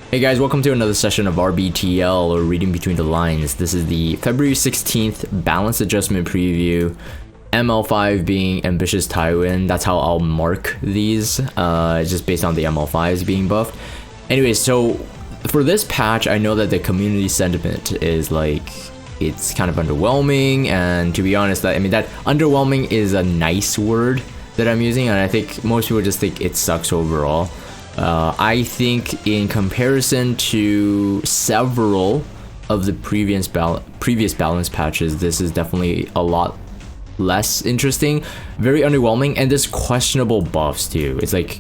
Hey guys, welcome to another session of RBTL, or Reading Between the Lines. This is the February 16th Balance Adjustment Preview. ML5 being Ambitious Tywin. That's how I'll mark these, just based on the ML5s being buffed. Anyways, so for this patch, I know that the community sentiment is like, it's kind of underwhelming, and to be honest, that underwhelming is a nice word that I'm using, and I think most people just think it sucks overall. I think in comparison to several of the previous balance patches, this is definitely a lot less interesting, very underwhelming, and there's questionable buffs too. It's like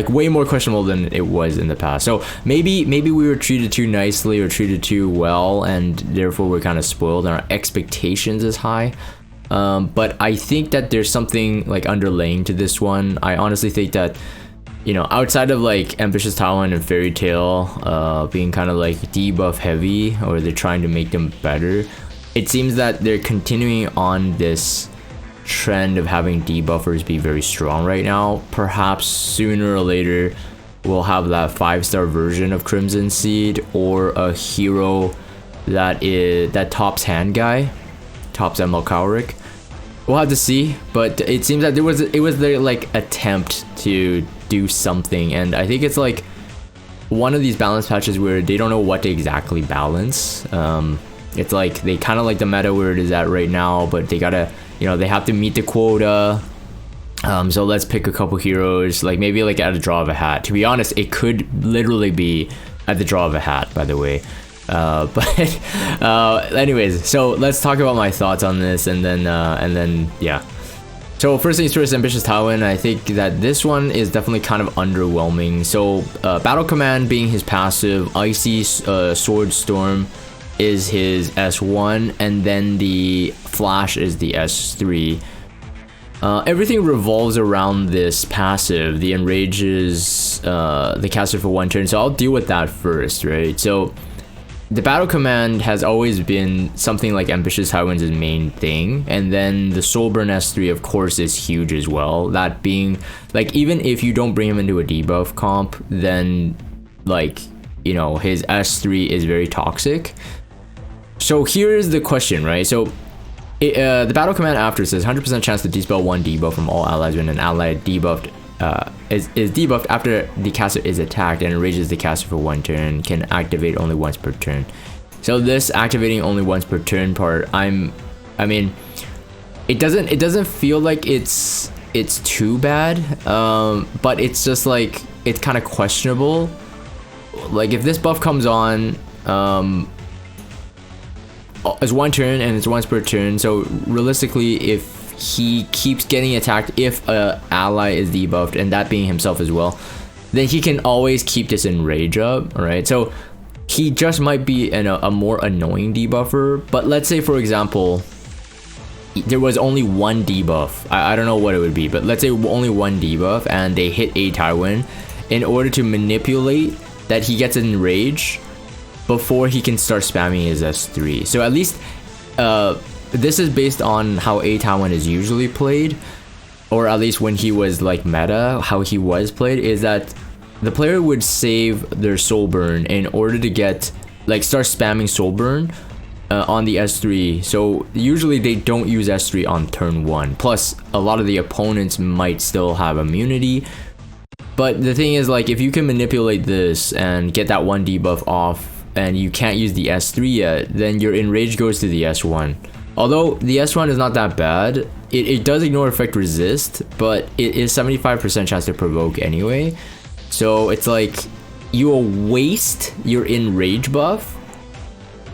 way more questionable than it was in the past. So maybe we were treated too nicely or treated too well, and therefore we're kind of spoiled and our expectations is high. But I think that there's something like underlaying to this one. I honestly think that, you know, outside of like Ambitious Tywin and Fairytale being kind of like debuff heavy, or they're trying to make them better, it seems that they're continuing on this trend of having debuffers be very strong right now. Perhaps sooner or later we'll have that 5-star version of Crimson Seed, or a hero that tops hand guy, tops ML Cowrick. We'll have to see, but it seems that it was their like attempt to do something, and I think it's like one of these balance patches where they don't know what to exactly balance. It's like they kind of like the meta where it is at right now, but they gotta, you know, they have to meet the quota. So let's pick a couple heroes, like maybe like at a draw of a hat. To be honest, it could literally be at the draw of a hat, by the way. Anyways, so let's talk about my thoughts on this, and then yeah. So first things first, Ambitious Tywin, I think that this one is definitely kind of underwhelming. So Battle Command being his passive, Icy Sword Storm is his S1, and then the Flash is the S3. Everything revolves around this passive. The enrages the caster for 1 turn, so I'll deal with that first, right? So the Battle Command has always been something like Ambitious Tywin's main thing, and then the Soulburn S3 of course is huge as well. That being, like, even if you don't bring him into a debuff comp, then, like, you know, his S3 is very toxic. So here's the question, right? So the Battle Command after says 100% chance to dispel 1 debuff from all allies when an ally debuffed is debuffed after the caster is attacked and enrages the caster for 1 turn, can activate only once per turn. So this activating only once per turn part, I mean, it doesn't feel like it's too bad, but it's just like, it's kind of questionable. Like, if this buff comes on, it's 1 turn and it's once per turn, so realistically, if he keeps getting attacked, if a ally is debuffed, and that being himself as well, then he can always keep this enrage up, right? So he just might be a more annoying debuffer. But let's say, for example, there was only 1 debuff. I don't know what it would be, but let's say only 1 debuff, and they hit Tywin. In order to manipulate that, he gets enraged before he can start spamming his S3. So at least this is based on how Tywin is usually played, or at least when he was like meta, how he was played, is that the player would save their soul burn in order to get, like, start spamming soul burn on the S3. So usually they don't use S3 on turn 1. Plus, a lot of the opponents might still have immunity. But the thing is, like, if you can manipulate this and get that 1 debuff off, and you can't use the S3 yet, then your enrage goes to the S1. Although the S1 is not that bad, it does ignore effect resist, but it is 75% chance to provoke anyway. So it's like, you will waste your enrage buff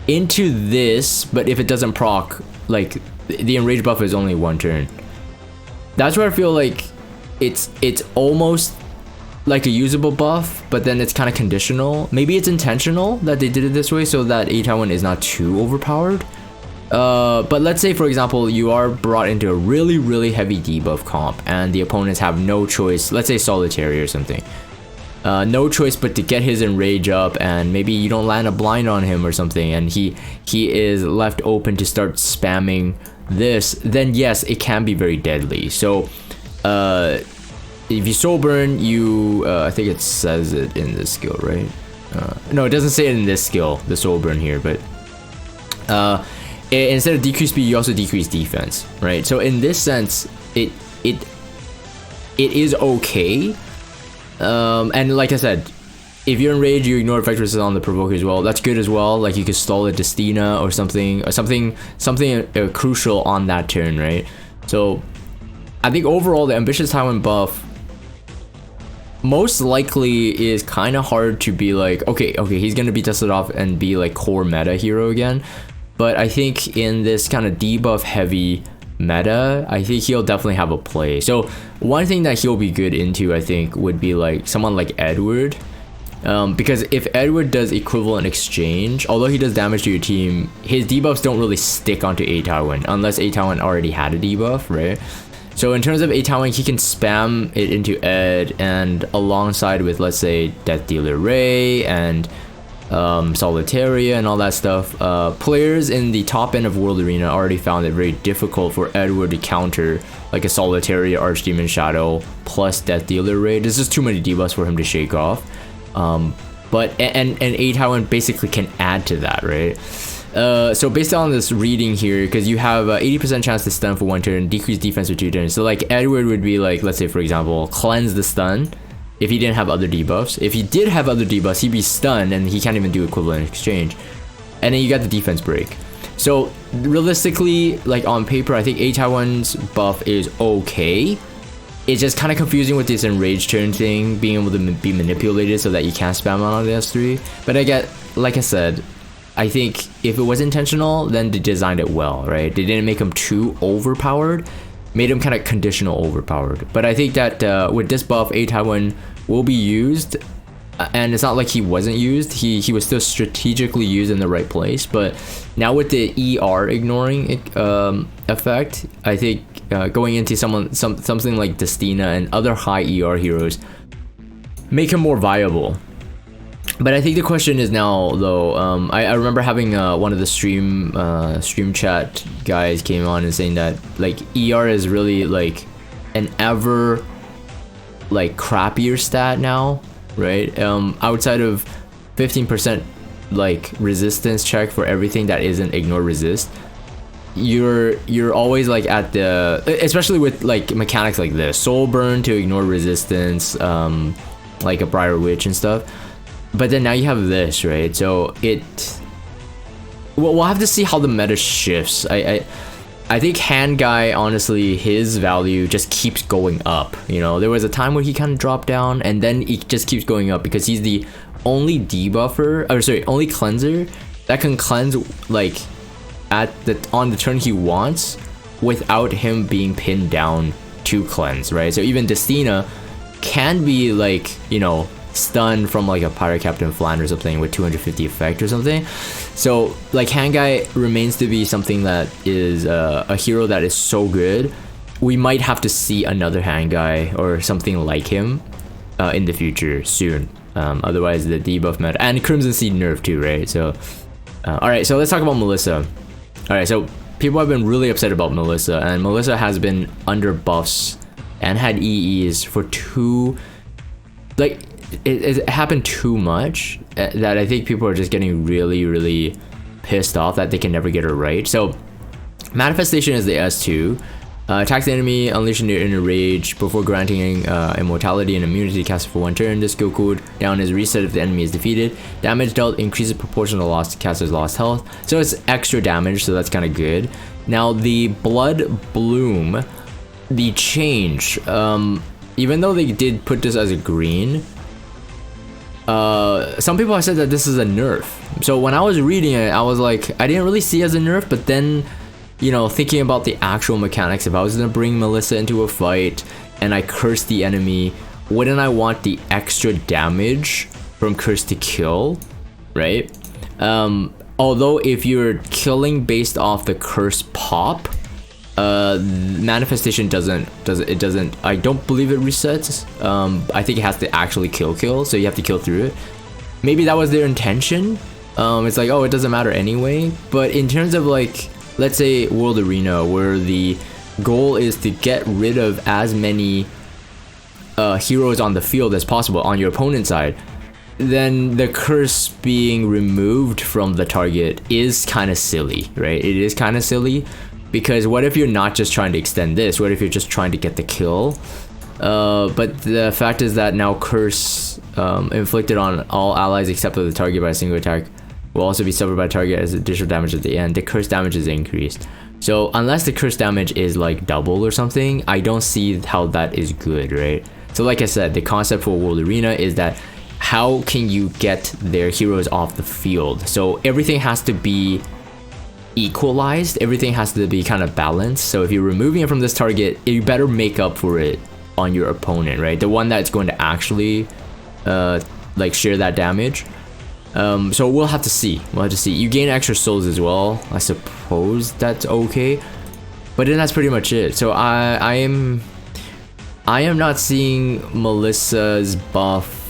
into this, but if it doesn't proc, like, the enrage buff is only 1 turn. That's where I feel like it's almost like a usable buff, but then it's kind of conditional. Maybe it's intentional that they did it this way so that Tywin is not too overpowered. But let's say, for example, you are brought into a really heavy debuff comp, and the opponents have no choice, let's say Solitary or something, no choice but to get his enrage up, and maybe you don't land a blind on him or something, and he is left open to start spamming this, then yes, it can be very deadly. So if you soul burn, you I think it says it in the skill, right? No, it doesn't say it in this skill, the soul burn here, but instead of decrease speed, you also decrease defense, right? So in this sense, it is okay. And like I said, if you're in rage, you ignore effect resistance on the provoker as well. That's good as well. Like you could stall a Destina or something crucial on that turn, right? So I think overall the ambitious Tywin buff most likely is kind of hard to be like, okay, he's gonna be dusted off and be like core meta hero again. But I think in this kind of debuff heavy meta, I think he'll definitely have a play. So one thing that he'll be good into, I think, would be like someone like Edward. Because if Edward does equivalent exchange, although he does damage to your team, his debuffs don't really stick onto ATwyin unless ATwyin already had a debuff, right? So in terms of ATwyin, he can spam it into Ed, and alongside with, let's say, Death Dealer Ray and Solitaria and all that stuff, players in the top end of World Arena already found it very difficult for Edward to counter like a Solitaria Archdemon Shadow plus Death Dealer Ray. There's just too many debuffs for him to shake off. But ATwyin basically can add to that, right? So based on this reading here, because you have 80% chance to stun for 1 turn, decrease defense for 2 turns. So like Edward would be like, let's say for example, cleanse the stun if he didn't have other debuffs. If he did have other debuffs, he'd be stunned and he can't even do equivalent exchange. And then you got the defense break. So realistically, like on paper, I think ATwyn's buff is okay. It's just kind of confusing with this enraged turn thing, being able to be manipulated so that you can't spam on the S3. But like I said, I think if it was intentional, then they designed it well, right? They didn't make him too overpowered, made him kind of conditional overpowered. But I think that with this buff, ATwyin will be used, and it's not like he wasn't used. He was still strategically used in the right place. But now with the ER ignoring effect, I think going into something like Destina and other high ER heroes make him more viable. But I think the question is now though, I remember having one of the stream chat guys came on and saying that like ER is really like an ever like crappier stat now, right? Outside of 15% like resistance check for everything that isn't ignore resist, you're always like at the, especially with like mechanics like this, soul burn to ignore resistance, like a Briar Witch and stuff. But then now you have this, right? So we'll have to see how the meta shifts. I think Hand Guy, honestly, his value just keeps going up. You know, there was a time where he kind of dropped down, and then it just keeps going up because he's the only debuffer, or sorry, only cleanser that can cleanse like on the turn he wants without him being pinned down to cleanse, right? So even Destina can be like, you know, stunned from like a Pirate Captain Flan or something with 250 effect or something. So like Hand Guy remains to be something that is a hero that is so good. We might have to see another Hand Guy or something like him in the future soon. Otherwise the debuff meta, and Crimson Seed nerf too, right? So alright, so let's talk about Melissa. Alright, so people have been really upset about Melissa, and Melissa has been under buffs and had EEs for it happened too much that I think people are just getting really pissed off that they can never get it right. So Manifestation is the S2. Attacks the enemy, unleashing their inner rage before granting immortality and immunity cast for 1 turn. This skill cooldown is reset if the enemy is defeated. Damage dealt increases proportional loss to caster's lost health. So it's extra damage, so that's kind of good. Now the Blood Bloom, the change, even though they did put this as a green, some people have said that this is a nerf. So when I was reading it, I was like, I didn't really see it as a nerf, but then, you know, thinking about the actual mechanics, if I was gonna bring Melissa into a fight and I curse the enemy, wouldn't I want the extra damage from curse to kill, right? Although if you're killing based off the curse pop, Manifestation doesn't, I don't believe it resets. I think it has to actually kill, so you have to kill through it. Maybe that was their intention. It's like, oh, it doesn't matter anyway. But in terms of like, let's say World Arena, where the goal is to get rid of as many heroes on the field as possible on your opponent's side, then the curse being removed from the target is kind of silly, right? It is kind of silly, because what if you're not just trying to extend this? What if you're just trying to get the kill? But the fact is that now curse inflicted on all allies except for the target by a single attack will also be suffered by target as additional damage at the end. The curse damage is increased. So unless the curse damage is like double or something, I don't see how that is good, right? So like I said, the concept for World Arena is that how can you get their heroes off the field? So everything has to be equalized, everything has to be kind of balanced. So if you're removing it from this target, you better make up for it on your opponent, right? The one that's going to actually like share that damage. So we'll have to see. You gain extra souls as well. I suppose that's okay, but then that's pretty much it. So I am not seeing Melissa's buff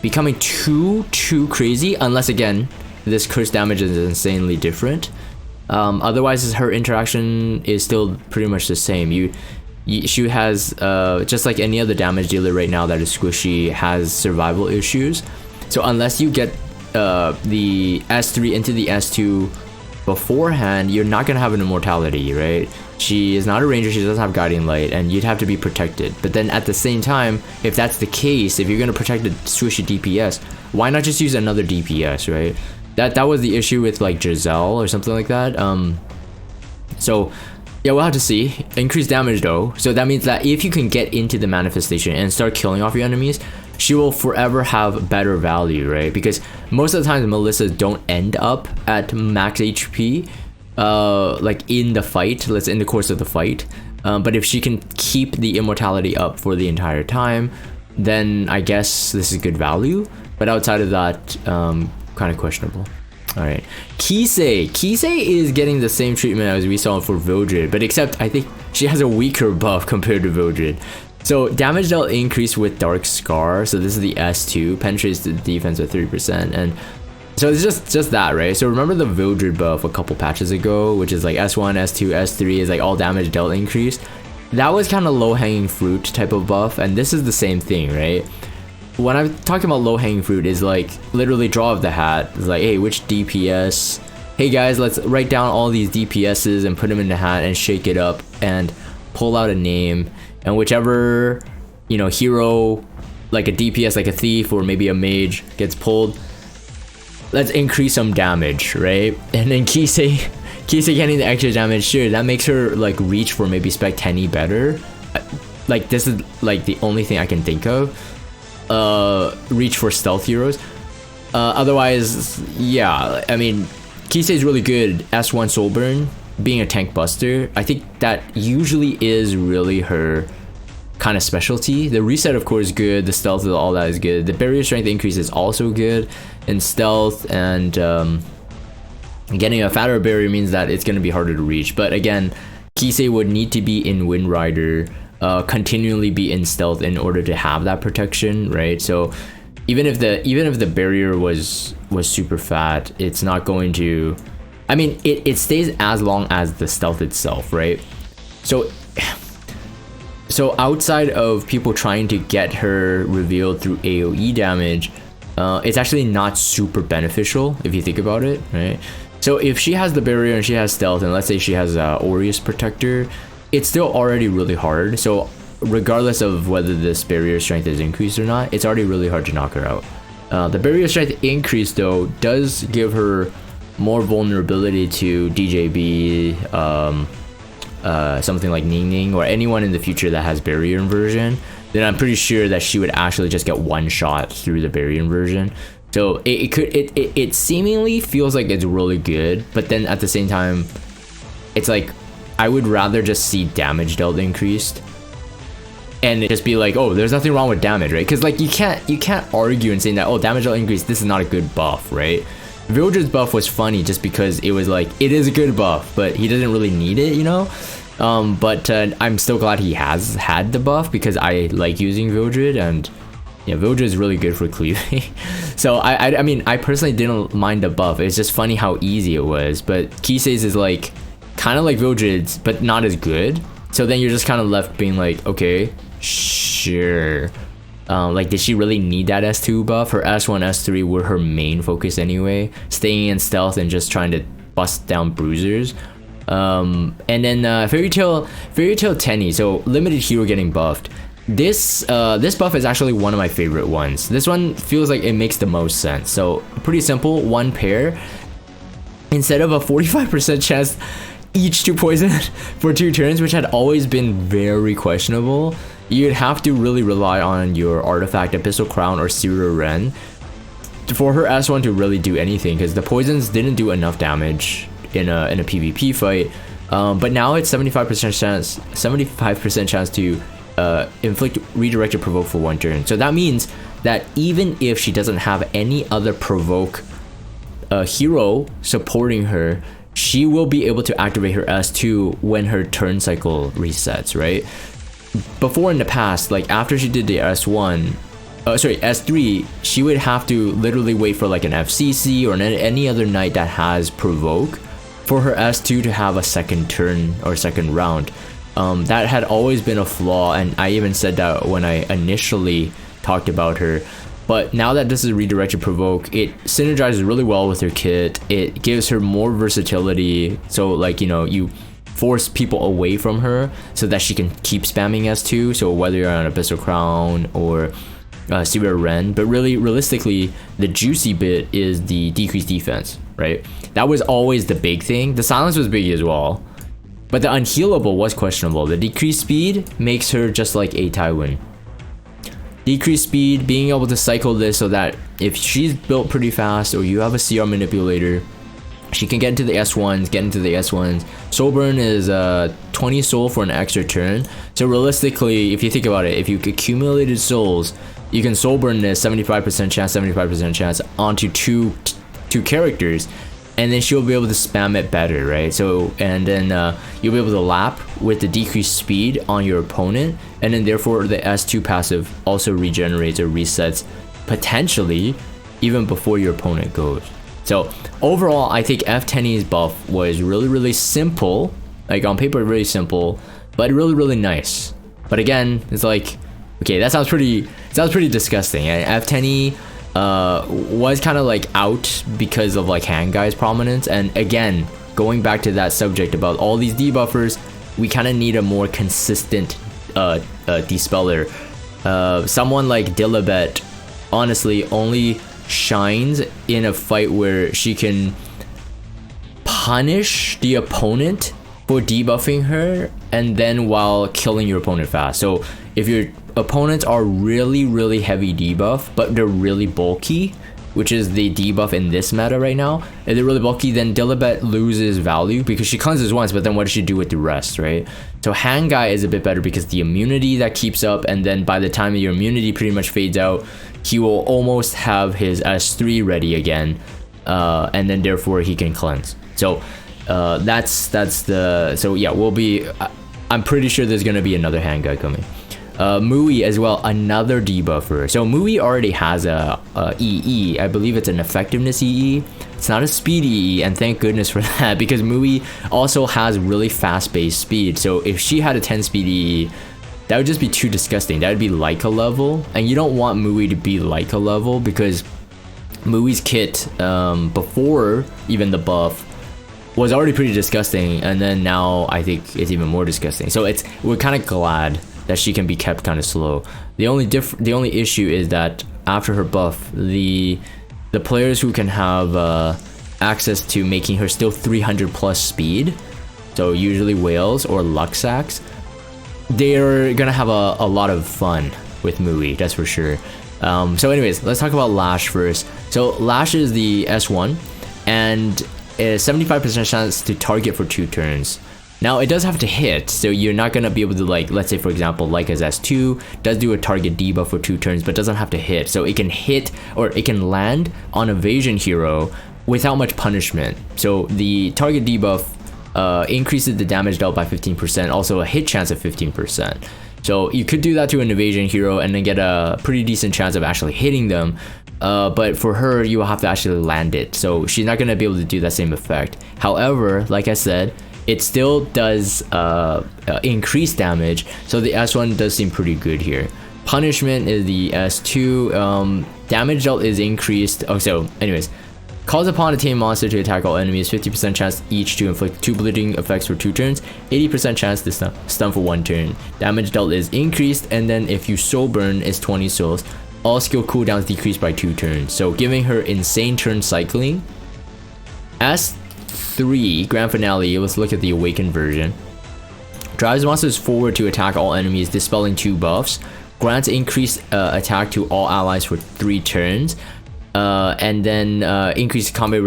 becoming too crazy, unless again this curse damage is insanely different. Otherwise her interaction is still pretty much the same. She has just like any other damage dealer right now that is squishy, has survival issues. So unless you get the S3 into the S2 beforehand, you're not gonna have an immortality, right? She is not a ranger, she doesn't have guiding light, and you'd have to be protected. But then at the same time, if that's the case, if you're gonna protect a squishy DPS, why not just use another DPS, right? That was the issue with like Giselle or something like that. So yeah, we'll have to see. Increased damage though, so that means that if you can get into the manifestation and start killing off your enemies, she will forever have better value, right? Because most of the times Melissas don't end up at max HP like in the fight, in the course of the fight, but if she can keep the immortality up for the entire time, then I guess this is good value. But outside of that, kind of questionable. Alright, Kise is getting the same treatment as we saw for Vildred, but except I think she has a weaker buff compared to Vildred. So damage dealt increase with Dark Scar, so this is the S2, penetrates the defense at 30%, and so it's just that, right? So remember the Vildred buff a couple patches ago, which is like S1, S2, S3 is like all damage dealt increased. That was kind of low-hanging fruit type of buff, and this is the same thing, right? When I'm talking about low-hanging fruit is like literally draw of the hat. It's like, hey, which DPS? Hey guys, let's write down all these DPSs and put them in the hat and shake it up and pull out a name. And whichever, you know, hero, like a DPS, like a thief or maybe a mage gets pulled, let's increase some damage, right? And then Kise getting the extra damage, sure, that makes her like reach for maybe Spec Tenny better. Like this is like the only thing I can think of. Reach for stealth heroes. Otherwise, yeah, I mean, Kise is really good. S1 soul burn, being a tank buster, I think that usually is really her kind of specialty. The reset of course is good, the stealth, all that is good, the barrier strength increase is also good in stealth, and getting a fatter barrier means that it's going to be harder to reach. But again, Kise would need to be in Wind Rider, continually be in stealth in order to have that protection, right? So even if the barrier was super fat, it's not going to, I mean, it stays as long as the stealth itself, right? So outside of people trying to get her revealed through AoE damage, it's actually not super beneficial if you think about it, right? So if she has the barrier and she has stealth, and let's say she has Aureus Protector, it's still already really hard. So regardless of whether this barrier strength is increased or not, it's already really hard to knock her out. The barrier strength increase though does give her more vulnerability to DJB, something like Ning Ning, or anyone in the future that has barrier inversion. Then I'm pretty sure that she would actually just get one shot through the barrier inversion. So it seemingly feels like it's really good, but then at the same time, it's like I would rather just see damage dealt increased and just be like, oh, there's nothing wrong with damage, right? Because like you can't argue and saying that, oh, damage dealt increased, this is not a good buff, right? Vildred's buff was funny just because it was like, it is a good buff, but he doesn't really need it, you know? But I'm still glad he has had the buff because I like using Vildred, and yeah, Vildred is really good for cleaving. So I mean, I personally didn't mind the buff. It's just funny how easy it was. But Kise's is like kind of like Vildred's, but not as good. So then you're just kind of left being like, okay, sure. Like, did she really need that S2 buff? Her S1, S3 were her main focus anyway, staying in stealth and just trying to bust down bruisers. And then Fairytale Tenny, so limited hero getting buffed. This buff is actually one of my favorite ones. This one feels like it makes the most sense. So pretty simple, one pair. Instead of a 45% chance each to poison for 2 turns, which had always been very questionable, you'd have to really rely on your artifact, Abyssal Crown or Zero Ren for her S1 to really do anything, because the poisons didn't do enough damage in a PvP fight. But now it's 75% chance to inflict redirected provoke for 1 turn. So that means that even if she doesn't have any other provoke hero supporting her, she will be able to activate her S2 when her turn cycle resets, right? Before in the past, like after she did the S3, she would have to literally wait for like an FCC or any other knight that has provoke for her S2 to have a second turn or second round. That had always been a flaw, and I even said that when I initially talked about her. But now that this is redirected provoke, it synergizes really well with her kit. It gives her more versatility, so like, you know, you force people away from her so that she can keep spamming S2. So whether you're on Abyssal Crown or Zero Ren, but really realistically the juicy bit is the decreased defense, right? That was always the big thing. The silence was big as well, but the unhealable was questionable. The decreased speed makes her just like a Tywin. Decreased speed, being able to cycle this so that if she's built pretty fast or you have a CR manipulator, she can get into the S1s, Soul burn is 20 soul for an extra turn. So realistically, if you think about it, if you accumulated souls, you can soul burn this 75% chance onto two characters, and then she'll be able to spam it better, right? So, and then you'll be able to lap with the decreased speed on your opponent, and then therefore the S2 passive also regenerates or resets potentially even before your opponent goes. So overall, I think F10's buff was really simple, like on paper really simple, but really nice. But again, it's like, okay, that sounds pretty disgusting. And F10 was kind of like out because of like hand guy's prominence. And again, going back to that subject about all these debuffers, we kind of need a more consistent dispeller. Someone like Dilibet honestly only shines in a fight where she can punish the opponent for debuffing her, and then while killing your opponent fast. So if your opponents are really heavy debuff, but they're really bulky, which is the debuff in this meta right now, if they're really bulky, then Dilibet loses value because she cleanses once, but then what does she do with the rest, right? So hand guy is a bit better because the immunity that keeps up, and then by the time your immunity pretty much fades out, he will almost have his S3 ready again, and then therefore he can cleanse. So that's the, so yeah, we'll be, I'm pretty sure there's gonna be another hand guy coming. Mui as well, another debuffer. So Mui already has a EE, I believe it's an effectiveness EE. It's not a speed EE, and thank goodness for that, because Mui also has really fast base speed. So if she had a 10 speed EE, that would just be too disgusting. That would be Leica level, and you don't want Mui to be Leica level, because Mui's kit before even the buff was already pretty disgusting, and then now I think it's even more disgusting. So we're kind of glad that she can be kept kind of slow. The only issue is that after her buff, the players who can have access to making her still 300 plus speed, so usually whales or Luxacs, they're gonna have a lot of fun with Mui, that's for sure. So anyways, let's talk about Lash first. So Lash is the S1, and a 75% chance to target for 2 turns. Now it does have to hit, so you're not gonna be able to, like, let's say for example, like as S2 does do a target debuff for 2 turns, but doesn't have to hit. So it can hit, or it can land on evasion hero without much punishment. So the target debuff increases the damage dealt by 15%, also a hit chance of 15%. So you could do that to an evasion hero and then get a pretty decent chance of actually hitting them. But for her, you will have to actually land it. So she's not gonna be able to do that same effect. However, like I said, it still does increase damage, so the S1 does seem pretty good here. Punishment is the S2. Damage dealt is increased. Oh, so anyways, calls upon a tame monster to attack all enemies. 50% chance each to inflict 2 bleeding effects for 2 turns. 80% chance to stun for 1 turn. Damage dealt is increased, and then if you soul burn, is 20 souls. All skill cooldowns decreased by 2 turns. So giving her insane turn cycling. S3 Grand Finale. Let's look at the awakened version. Drives monsters forward to attack all enemies, dispelling 2 buffs. Grants increased attack to all allies for 3 turns. And then increase combat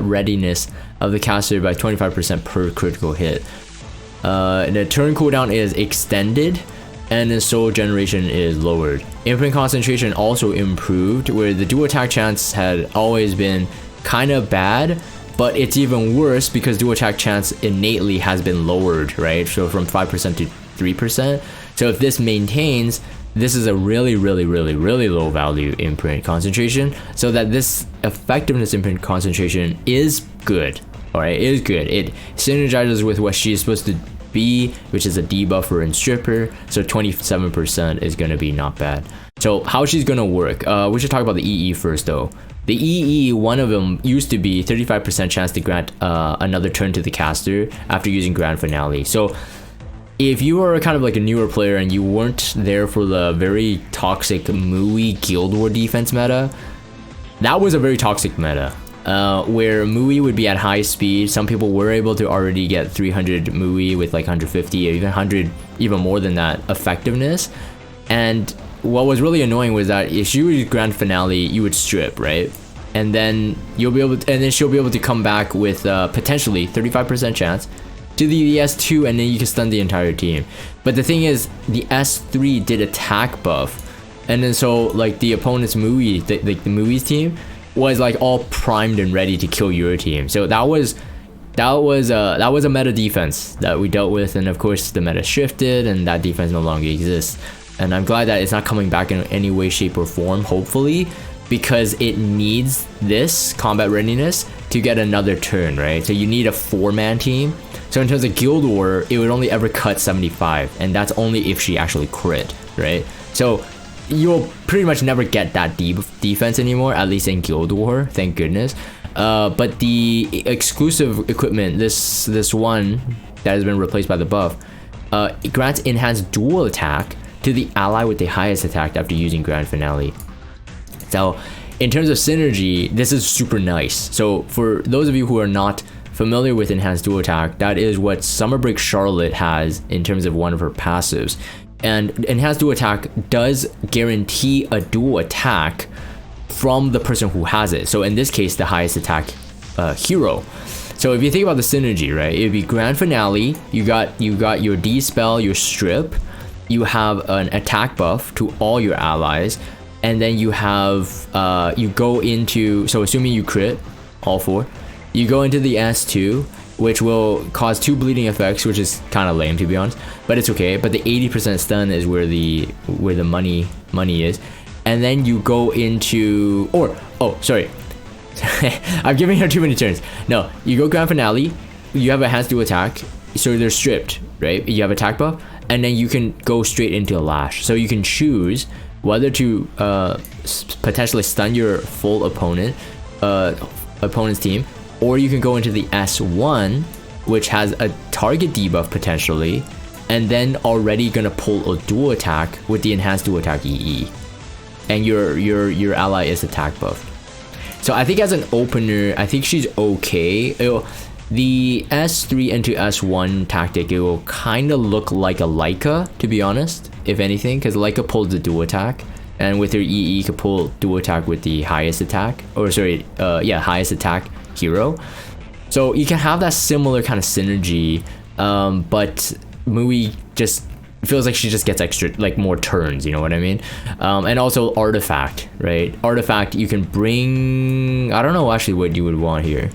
readiness of the caster by 25% per critical hit. The turn cooldown is extended, and the soul generation is lowered. Imprint concentration also improved, where the dual attack chance had always been kind of bad, but it's even worse because dual attack chance innately has been lowered, right? So from 5% to 3%. So if this maintains, this is a really low value imprint concentration, so that this effectiveness imprint concentration is good. All right, it is good. It synergizes with what she's supposed to be, which is a debuffer and stripper. So 27% is gonna be not bad. So how she's gonna work? We should talk about the EE first though. The EE, one of them used to be 35% chance to grant another turn to the caster after using Grand Finale. So if you are kind of like a newer player and you weren't there for the very toxic Mui Guild War defense meta, that was a very toxic meta, where Mui would be at high speed. Some people were able to already get 300 Mui with like 150 or even 100, even more than that effectiveness. And what was really annoying was that if you use Grand Finale, you would strip, right? And then you'll be able to, and then she'll be able to come back with potentially 35% chance to the S2, and then you can stun the entire team. But the thing is, the S3 did attack buff, and then so like the opponent's Mui, the Mui's team was like all primed and ready to kill your team. So that was a meta defense that we dealt with, and of course the meta shifted and that defense no longer exists. And I'm glad that it's not coming back in any way, shape, or form, hopefully, because it needs this combat readiness to get another turn, right? So you need a 4-man team. So in terms of Guild War, it would only ever cut 75, and that's only if she actually crit, right? So you'll pretty much never get that defense anymore, at least in Guild War, thank goodness. But the exclusive equipment, this one that has been replaced by the buff, it grants enhanced dual attack to the ally with the highest attack after using Grand Finale. So in terms of synergy, this is super nice. So for those of you who are not familiar with enhanced dual attack, that is what Summer Break Charlotte has in terms of one of her passives. And enhanced dual attack does guarantee a dual attack from the person who has it. So in this case, the highest attack hero. So if you think about the synergy, right, it'd be Grand Finale, you got your D-spell, your strip, you have an attack buff to all your allies, and then you have you go into, so assuming you crit all 4, you go into the S2, which will cause 2 bleeding effects, which is kind of lame to be honest, but it's okay. But the 80% stun is where the money is. And then you go into, I'm giving her too many turns. No, you go Grand Finale, you have a enhanced dual attack, so they're stripped, right? You have attack buff, and then you can go straight into a lash. So you can choose whether to potentially stun your full opponent's team, or you can go into the S1, which has a target debuff potentially, and then already gonna pull a dual attack with the enhanced dual attack EE, and your ally is attack buffed. So I think as an opener, I think she's okay. The S3 into S1 tactic, it will kind of look like a Leica, to be honest, if anything, because Leica pulls the dual attack, and with her EE, you could pull dual attack with the highest attack, highest attack hero. So you can have that similar kind of synergy, but Mui just feels like she just gets extra, like more turns, you know what I mean? And also artifact, right? Artifact, you can bring, I don't know actually what you would want here.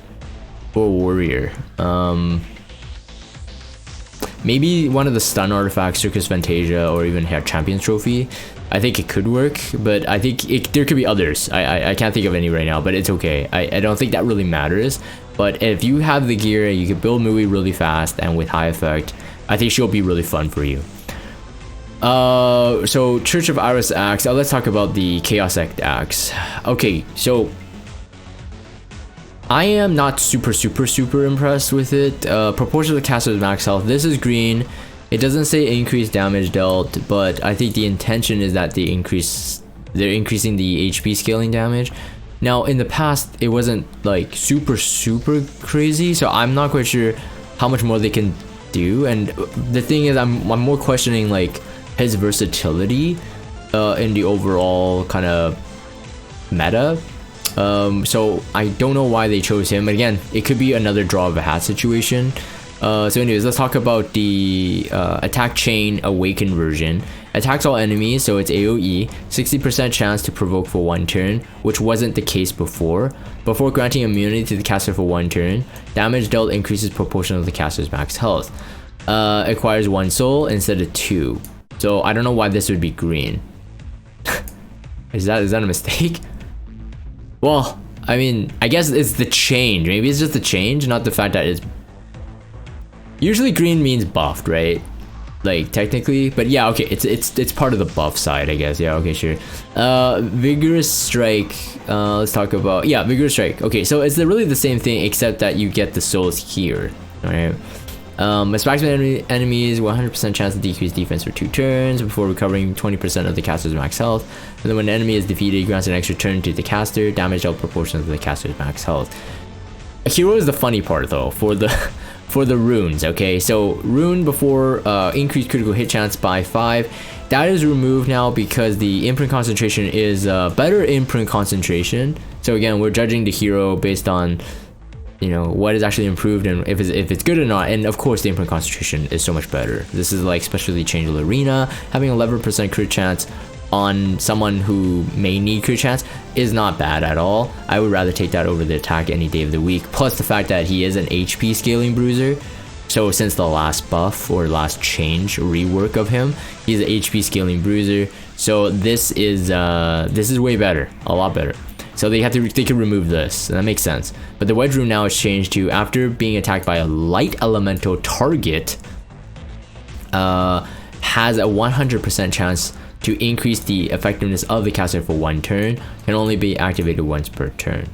Or warrior. Maybe one of the stun artifacts, Circus Fantasia, or even her Champions Trophy. I think it could work, but I think there could be others. I can't think of any right now, but it's okay. I don't think that really matters. But if you have the gear, you can build Mui really fast and with high effect, I think she'll be really fun for you. So Church of Iris Axe. Let's talk about the Chaos Sect Axe. Okay, so I am not super impressed with it. Proportion of the caster's max health. This is green. It doesn't say increased damage dealt, but I think the intention is that they're increasing the HP scaling damage. Now in the past it wasn't like super crazy, so I'm not quite sure how much more they can do. And the thing is, I'm more questioning like his versatility in the overall kind of meta. So I don't know why they chose him. Again, it could be another draw of a hat situation. So anyways, let's talk about the attack chain awakened version. Attacks all enemies, so it's AoE, 60% chance to provoke for 1 turn, which wasn't the case before. Before granting immunity to the caster for 1 turn, damage dealt increases proportion of the caster's max health. Acquires 1 soul instead of 2. So I don't know why this would be green. Is that a mistake? Well, I mean, I guess it's the change. Maybe it's just the change, not the fact that it's... Usually green means buffed, right? Like technically, but yeah, okay, it's part of the buff side, I guess. Yeah, okay, sure. Vigorous Strike. Let's talk about, yeah, Vigorous Strike. Okay, so it's really the same thing except that you get the souls here. All right. Smacks enemies, 100% chance to decrease defense for 2 turns before recovering 20% of the caster's max health. And then when the enemy is defeated, it grants an extra turn to the caster, damage dealt proportional to the caster's max health. Hero is the funny part though for the runes. Okay, so rune before increased critical hit chance by 5. That is removed now because the imprint concentration is better imprint concentration. So again, we're judging the hero based on, you know, what is actually improved and if it's good or not. And of course the imprint concentration is so much better. This is like especially changeable arena, having 11% crit chance on someone who may need crit chance is not bad at all. I would rather take that over the attack any day of the week, plus the fact that he is an HP scaling bruiser. So since the last buff or last change rework of him, he's an HP scaling bruiser. So this is way better, a lot better. So they could remove this, and that makes sense. But the wedge rune now is changed to after being attacked by a light elemental target, has a 100% chance to increase the effectiveness of the caster for 1 turn, can only be activated once per turn.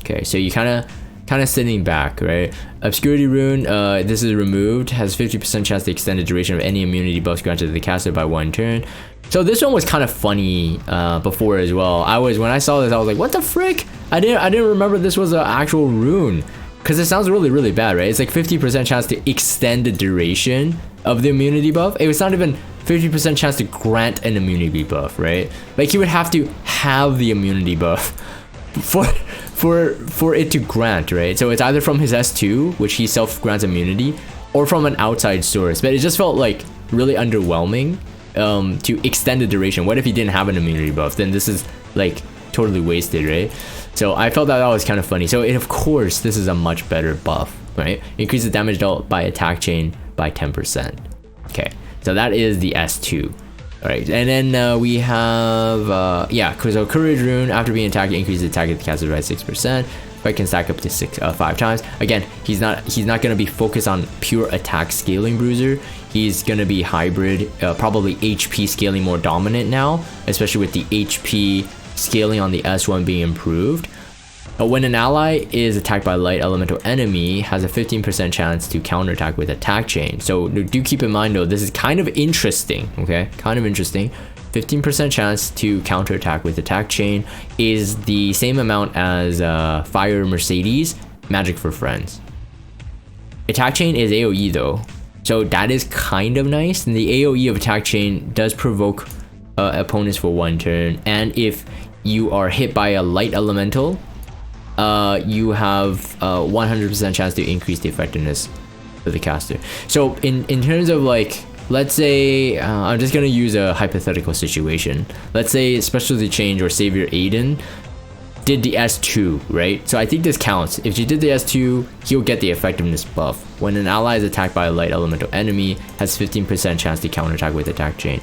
Okay, so you kind of sitting back, right? Obscurity rune, this is removed, has 50% chance to extend the duration of any immunity buffs granted to the caster by 1 turn. So this one was kind of funny before as well. When I saw this, I was like, what the frick? I didn't remember this was an actual rune, because it sounds really bad, right? It's like 50% chance to extend the duration of the immunity buff. It was not even 50% chance to grant an immunity buff, right? Like he would have to have the immunity buff for it to grant, right? So it's either from his S2, which he self grants immunity, or from an outside source. But it just felt like really underwhelming to extend the duration. What if he didn't have an immunity buff? Then this is like totally wasted, right? So I felt that was kind of funny. So of course this is a much better buff, right? Increases damage dealt by attack chain by 10%. Okay, so that is the S2. All right, and then we have yeah, so courage rune, after being attacked, increases attack at the caster by 6%. But can stack up to 5 times. Again, he's not gonna be focused on pure attack scaling bruiser. He's gonna be hybrid, probably HP scaling more dominant now, especially with the HP scaling on the S1 being improved. When an ally is attacked by a light elemental enemy, has a 15% chance to counterattack with attack chain. So do keep in mind though, this is kind of interesting, okay? Kind of interesting. 15% chance to counterattack with attack chain is the same amount as Fire Mercedes, Magic for Friends. Attack chain is AoE though, so that is kind of nice. And the AoE of attack chain does provoke opponents for 1 turn, and if you are hit by a light elemental, you have 100% chance to increase the effectiveness of the caster. So in terms of like, let's say I'm just gonna use a hypothetical situation. Let's say Specialty Change or Savior Aiden did the S2, right? So I think this counts. If you did the S2, he'll get the effectiveness buff. When an ally is attacked by a light elemental enemy, has 15% chance to counterattack with attack chain.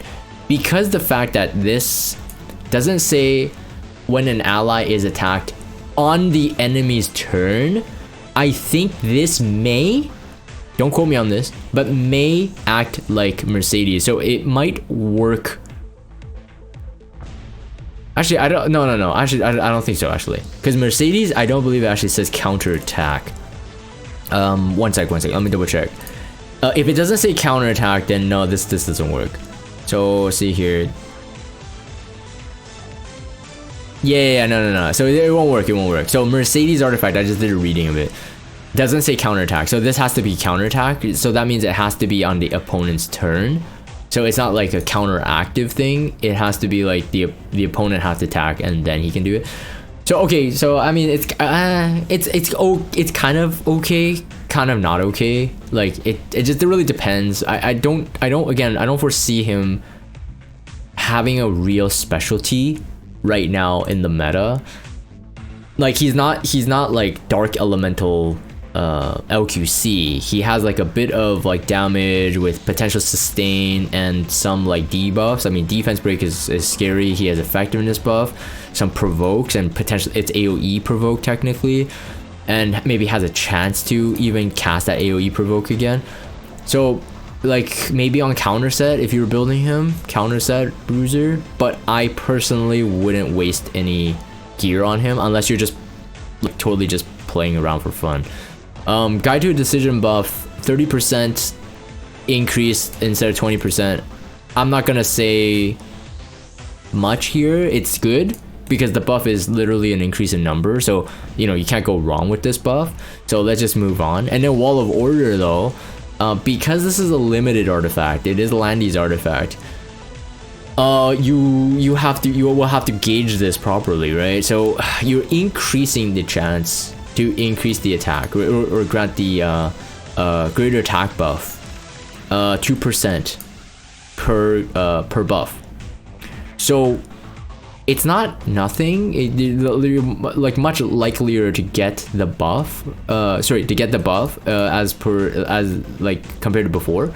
Because the fact that this doesn't say when an ally is attacked on the enemy's turn, I think this may don't quote me on this, but may act like Mercedes. So it might work. Actually, I don't. No. Actually, I don't think so. Actually, because Mercedes, I don't believe it actually says counterattack. One sec. Let me double check. If it doesn't say counterattack, then no, this doesn't work. So see here. Yeah, no. So it won't work. So Mercedes artifact, I just did a reading of it. Doesn't say counterattack. So this has to be counterattack. So that means it has to be on the opponent's turn. So it's not like a counteractive thing. It has to be like the opponent has to attack and then he can do it. So okay, so I mean it's kind of okay, kind of not okay. Like it just really depends. I don't foresee him having a real specialty right now in the meta. Like he's not like dark elemental LQC. He has like a bit of like damage with potential sustain and some like debuffs. I mean, defense break is scary. He has effectiveness buff, some provokes, and potentially it's AoE provoke technically, and maybe has a chance to even cast that AoE provoke again. So like maybe on counter set if you were building him, counter set bruiser, but I personally wouldn't waste any gear on him unless you're just like totally just playing around for fun. Guide to a decision buff, 30% increase instead of 20%. I'm not gonna say much here. It's good because the buff is literally an increase in number, so you know you can't go wrong with this buff. So let's just move on. And then Wall of Order though, because this is a limited artifact, it is Landy's artifact. You will have to gauge this properly, right? So you're increasing the chance to increase the attack or grant the greater attack buff, 2% per buff. So it's not nothing. You're like much likelier to get the buff. As compared to before.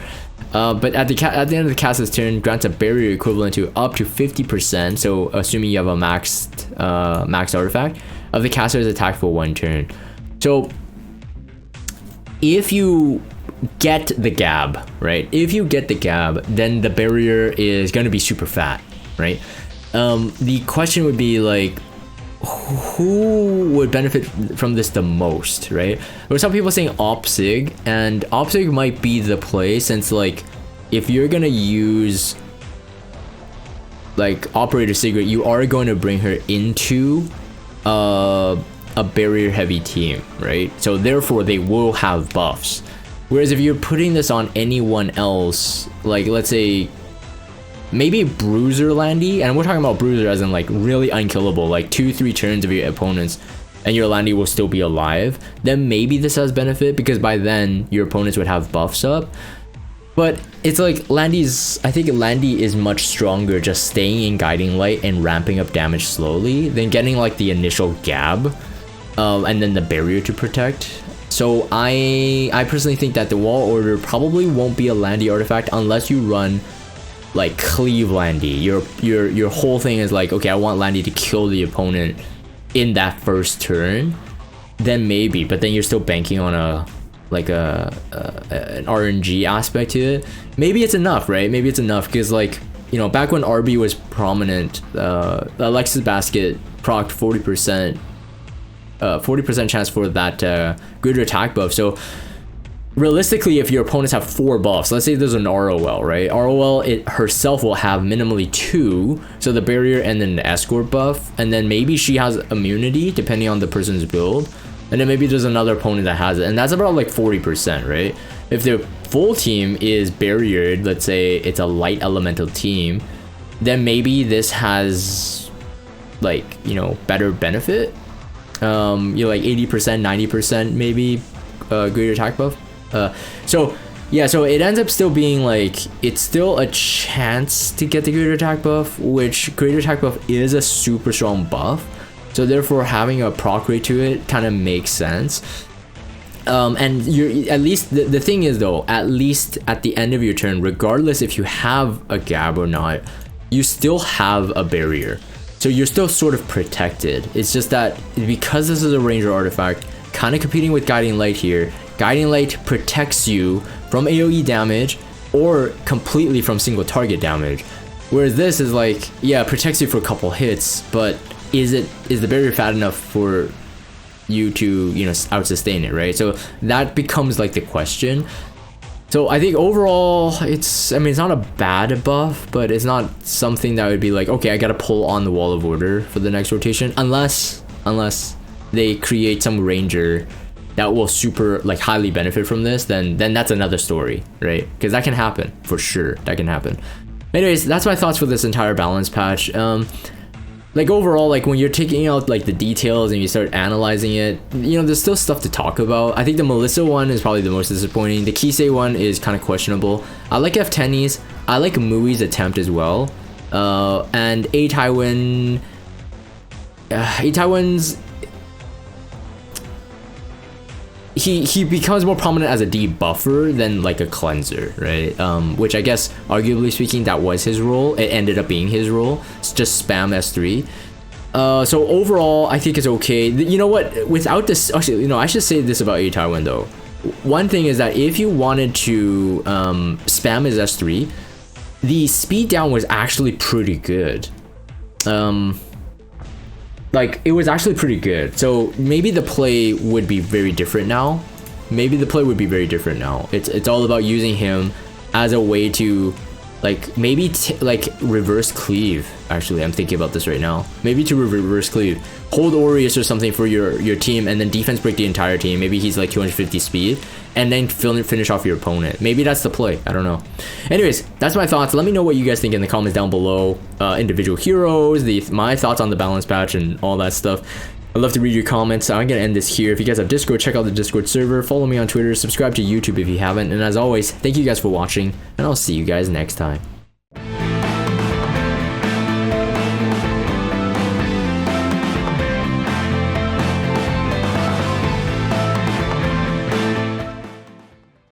But at the end of the cast's turn, grants a barrier equivalent to up to 50%. So assuming you have a maxed artifact of the caster's attack for one turn. So if you get the gab, right? If you get the gab, then the barrier is going to be super fat, right? The question would be like, who would benefit from this the most, right? There were some people saying Opsig, and Opsig might be the play since like if you're gonna use like Operator Sigrid, you are going to bring her into a barrier heavy team, right? So therefore they will have buffs. Whereas if you're putting this on anyone else, like let's say maybe Bruiser Landy, and we're talking about Bruiser as in like really unkillable, like 2-3 turns of your opponents and your Landy will still be alive, then maybe this has benefit because by then your opponents would have buffs up. But it's like I think Landy is much stronger just staying in Guiding Light and ramping up damage slowly than getting like the initial gab and then the barrier to protect. So I personally think that the Wall Order probably won't be a Landy artifact unless you run like cleave Landy. Your whole thing is like, okay, I want Landy to kill the opponent in that first turn, then maybe, but then you're still banking on an RNG aspect to it. Maybe it's enough, right? Maybe it's enough because like, you know, back when RB was prominent, Alexis Basket procced 40% chance for that greater attack buff. So realistically, if your opponents have 4 buffs, let's say there's an ROL, right? ROL herself will have minimally 2, so the barrier and then the escort buff, and then maybe she has immunity depending on the person's build, and then maybe there's another opponent that has it, and that's about like 40%, right? If the full team is barriered, let's say it's a light elemental team, then maybe this has like, you know, better benefit. You're like 80%, 90% maybe greater attack buff. So yeah, so it ends up still being like, it's still a chance to get the greater attack buff, which greater attack buff is a super strong buff, so therefore having a proc rate to it kind of makes sense. And you're at least the thing is though, at least at the end of your turn, regardless if you have a gab or not, you still have a barrier, so you're still sort of protected. It's just that because this is a ranger artifact, kind of competing with Guiding Light here, Guiding Light protects you from AoE damage or completely from single target damage. Whereas this is like, yeah, it protects you for a couple hits, but is the barrier fat enough for you to, you know, out sustain it, right? So that becomes like the question. So I think overall it's not a bad buff, but it's not something that would be like, okay, I gotta pull on the Wall of Order for the next rotation, unless they create some ranger that will super like highly benefit from this, then that's another story, right? Because that can happen for sure. That can happen. Anyways, that's my thoughts for this entire balance patch. Like overall, like when you're taking out like the details and you start analyzing it, you know, there's still stuff to talk about. I think the Melissa one is probably the most disappointing. The Kise one is kind of questionable. I like F10's. I like Mui's attempt as well. And ATwyins, he becomes more prominent as a debuffer than like a cleanser, right? Which I guess, arguably speaking, that was his role. It ended up being his role. It's just spam S3. So overall, I think it's okay. You know what? Without this, actually, you know, I should say this about ATwyins though. One thing is that if you wanted to spam his S3, the speed down was actually pretty good. Like, it was actually pretty good. So maybe the play would be very different now. It's all about using him as a way to like maybe like reverse cleave. Actually, I'm thinking about this right now. Maybe to reverse cleave, hold Aureus or something for your team, and then defense break the entire team. Maybe he's like 250 speed, and then finish off your opponent. Maybe that's the play. I don't know. Anyways, that's my thoughts. Let me know what you guys think in the comments down below. Individual heroes, my thoughts on the balance patch and all that stuff. I'd love to read your comments. I'm gonna end this here. If you guys have Discord, check out the Discord server. Follow me on Twitter. Subscribe to YouTube if you haven't. And as always, thank you guys for watching, and I'll see you guys next time.